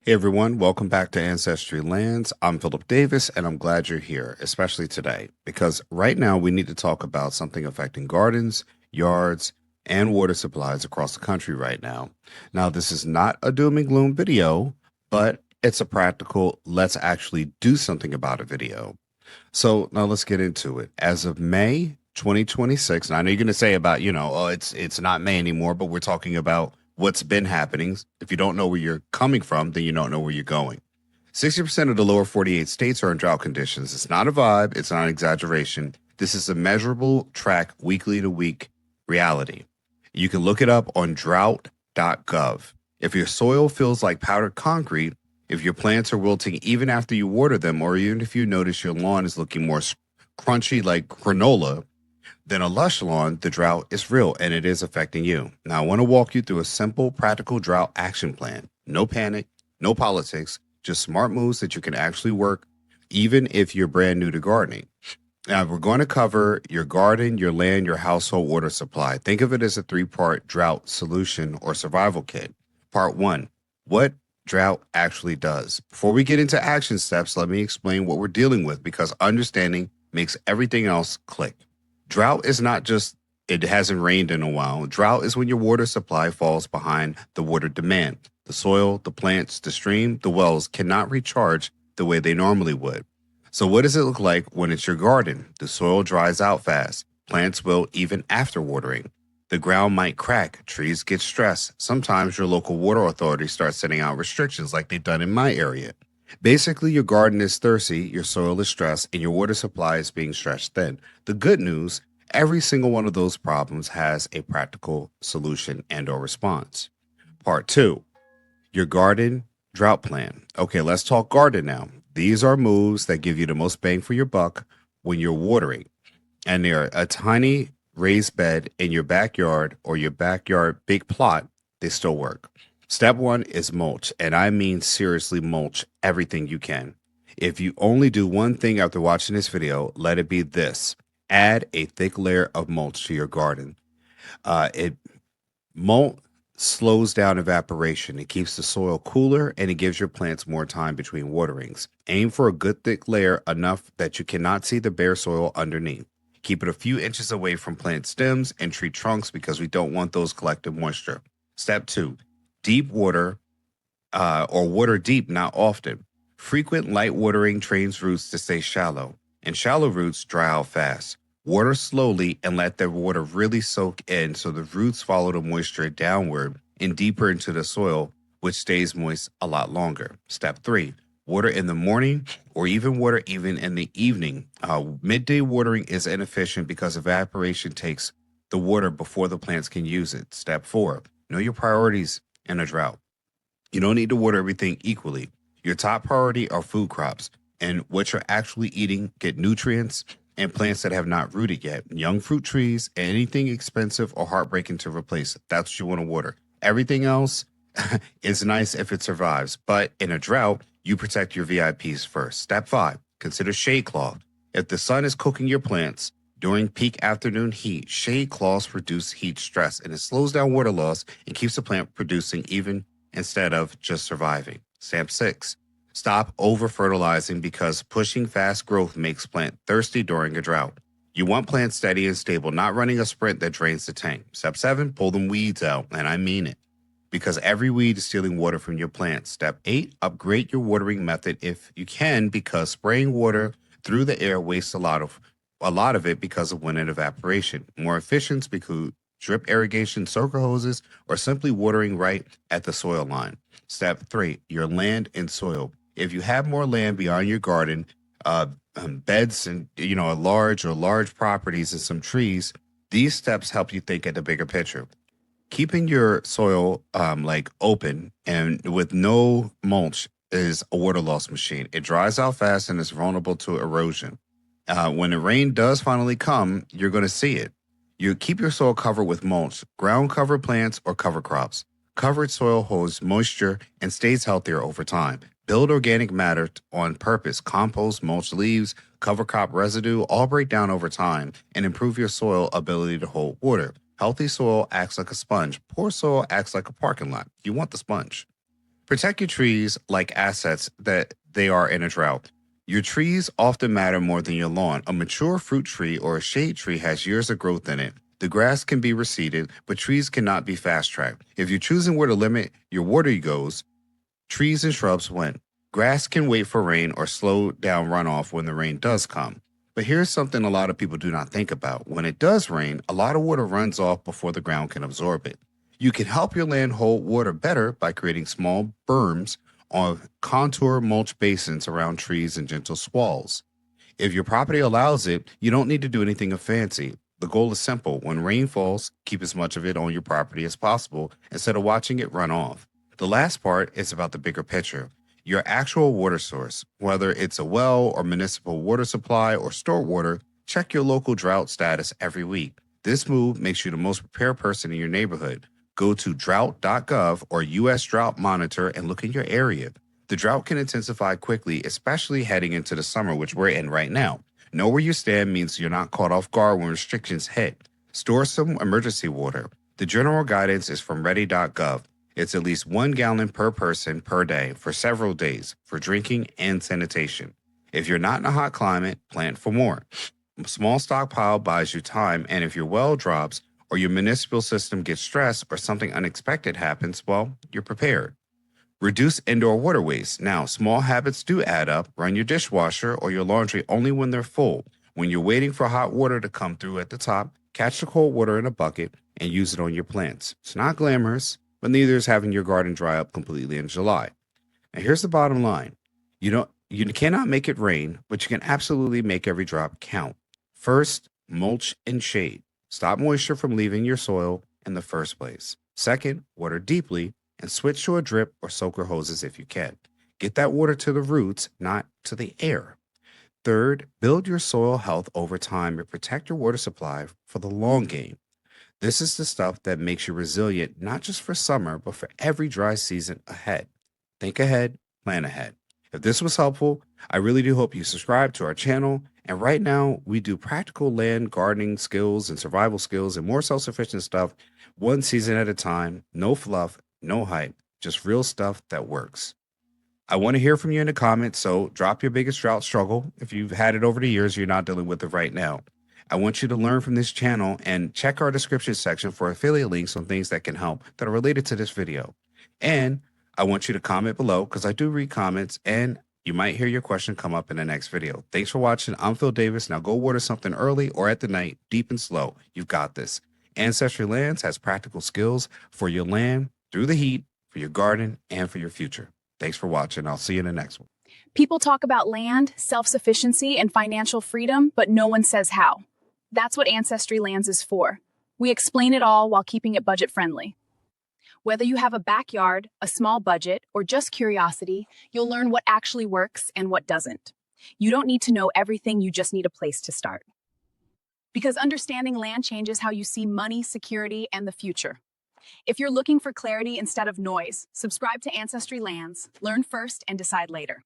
Hey everyone, welcome back to Ancestry Lands. I'm Philip Davis, and I'm glad you're here, especially today, because right now we need to talk about something affecting gardens, yards, and water supplies across the country right now. Now, this is not a doom and gloom video, but it's a practical, let's actually do something about a video. So now let's get into it. As of May 2026, and I know you're going to say about, oh, it's not May anymore, but we're talking about what's been happening. If you don't know where you're coming from, then you don't know where you're going. 60% of the lower 48 states are in drought conditions. It's not a vibe, it's not an exaggeration. This is a measurable track weekly to week reality. You can look it up on drought.gov. If your soil feels like powdered concrete, if your plants are wilting even after you water them, or even if you notice your lawn is looking more crunchy like granola than a lush lawn, the drought is real and it is affecting you. Now, I want to walk you through a simple, practical drought action plan. No panic, no politics, just smart moves that you can actually work, even if you're brand new to gardening. Now, we're going to cover your garden, your land, your household water supply. Think of it as a three-part drought solution or survival kit. Part one, what drought actually does. Before we get into action steps, let me explain what we're dealing with because understanding makes everything else click. Drought is not just it hasn't rained in a while. Drought is when your water supply falls behind the water demand. The soil, the plants, the stream, the wells cannot recharge the way they normally would. So what does it look like when it's your garden? The soil dries out fast. Plants will even after watering. The ground might crack. Trees get stressed. Sometimes your local water authority starts setting out restrictions like they've done in my area. Basically, your garden is thirsty, your soil is stressed, and your water supply is being stretched thin. The good news, every single one of those problems has a practical solution and or response. Part two, your garden drought plan. Okay, let's talk garden now. These are moves that give you the most bang for your buck when you're watering. And they're a tiny raised bed in your backyard or your backyard big plot, they still work. Step one is mulch, and I mean seriously mulch everything you can. If you only do one thing after watching this video, let it be this. Add a thick layer of mulch to your garden. It mulch slows down evaporation. It keeps the soil cooler and it gives your plants more time between waterings. Aim for a good thick layer enough that you cannot see the bare soil underneath. Keep it a few inches away from plant stems and tree trunks because we don't want those collecting moisture. Step two, deep water or water deep, not often. Frequent light watering trains roots to stay shallow, and shallow roots dry out fast. Water slowly and let the water really soak in so the roots follow the moisture downward and deeper into the soil, which stays moist a lot longer. Step three, water in the morning or even water even in the evening. Midday watering is inefficient because evaporation takes the water before the plants can use it. Step four, know your priorities in a drought. You don't need to water everything equally. Your top priority are food crops and what you're actually eating get nutrients and plants that have not rooted yet. Young fruit trees, anything expensive or heartbreaking to replace. That's what you want to water. Everything else is nice if it survives, but in a drought, you protect your VIPs first. Step five, consider shade cloth. If the sun is cooking your plants during peak afternoon heat, shade cloths reduce heat stress and it slows down water loss and keeps the plant producing even instead of just surviving. Step six, stop over fertilizing because pushing fast growth makes plant thirsty during a drought. You want plants steady and stable, not running a sprint that drains the tank. Step seven, pull them weeds out, and I mean it, because every weed is stealing water from your plants. Step eight, upgrade your watering method if you can, because spraying water through the air wastes a lot of it because of wind and evaporation. More efficient because drip irrigation, circle hoses, or simply watering right at the soil line. Step three, your land and soil. If you have more land beyond your garden, beds and large properties and some trees, these steps help you think at the bigger picture. Keeping your soil open and with no mulch is a water loss machine. It dries out fast and is vulnerable to erosion. When the rain does finally come, you're going to see it. You keep your soil covered with mulch, ground cover plants, or cover crops. Covered soil holds moisture and stays healthier over time. Build organic matter on purpose. Compost, mulch leaves, cover crop residue all break down over time and improve your soil ability to hold water. Healthy soil acts like a sponge. Poor soil acts like a parking lot. You want the sponge. Protect your trees like assets that they are in a drought. Your trees often matter more than your lawn. A mature fruit tree or a shade tree has years of growth in it. The grass can be reseeded, but trees cannot be fast tracked. If you're choosing where to limit your water goes, trees and shrubs win. Grass can wait for rain or slow down runoff when the rain does come. But here's something a lot of people do not think about. When it does rain, a lot of water runs off before the ground can absorb it. You can help your land hold water better by creating small berms on contour mulch basins around trees and gentle swalls. If your property allows it, you don't need to do anything fancy. The goal is simple. When rain falls, keep as much of it on your property as possible instead of watching it run off. The last part is about the bigger picture. Your actual water source, whether it's a well or municipal water supply or stored water, check your local drought status every week. This move makes you the most prepared person in your neighborhood. Go to drought.gov or US Drought Monitor and look in your area. The drought can intensify quickly, especially heading into the summer, which we're in right now. Know where you stand means you're not caught off guard when restrictions hit. Store some emergency water. The general guidance is from ready.gov. It's at least 1 gallon per person per day for several days for drinking and sanitation. If you're not in a hot climate, plant for more. A small stockpile buys you time, and if your well drops or your municipal system gets stressed or something unexpected happens, well, you're prepared. Reduce indoor water waste. Now, small habits do add up. Run your dishwasher or your laundry only when they're full. When you're waiting for hot water to come through at the top, catch the cold water in a bucket and use it on your plants. It's not glamorous, but neither is having your garden dry up completely in July. Now, here's the bottom line. You cannot make it rain, but you can absolutely make every drop count. First, mulch and shade. Stop moisture from leaving your soil in the first place. Second, water deeply and switch to a drip or soaker hoses if you can. Get that water to the roots, not to the air. Third, build your soil health over time and protect your water supply for the long game. This is the stuff that makes you resilient, not just for summer, but for every dry season ahead. Think ahead, plan ahead. If this was helpful, I really do hope you subscribe to our channel. And right now, we do practical land gardening skills and survival skills and more self-sufficient stuff, one season at a time. No fluff, no hype, just real stuff that works. I want to hear from you in the comments, so drop your biggest drought struggle. If you've had it over the years, you're not dealing with it right now. I want you to learn from this channel and check our description section for affiliate links on things that can help that are related to this video. And I want you to comment below because I do read comments and you might hear your question come up in the next video. Thanks for watching. I'm Phil Davis. Now go water something early or at the night, deep and slow. You've got this. Ancestry Lands has practical skills for your land, through the heat, for your garden, and for your future. Thanks for watching. I'll see you in the next one. People talk about land, self-sufficiency, and financial freedom, but no one says how. That's what Ancestry Lands is for. We explain it all while keeping it budget-friendly. Whether you have a backyard, a small budget, or just curiosity, you'll learn what actually works and what doesn't. You don't need to know everything, you just need a place to start. Because understanding land changes how you see money, security, and the future. If you're looking for clarity instead of noise, subscribe to Ancestry Lands, learn first and decide later.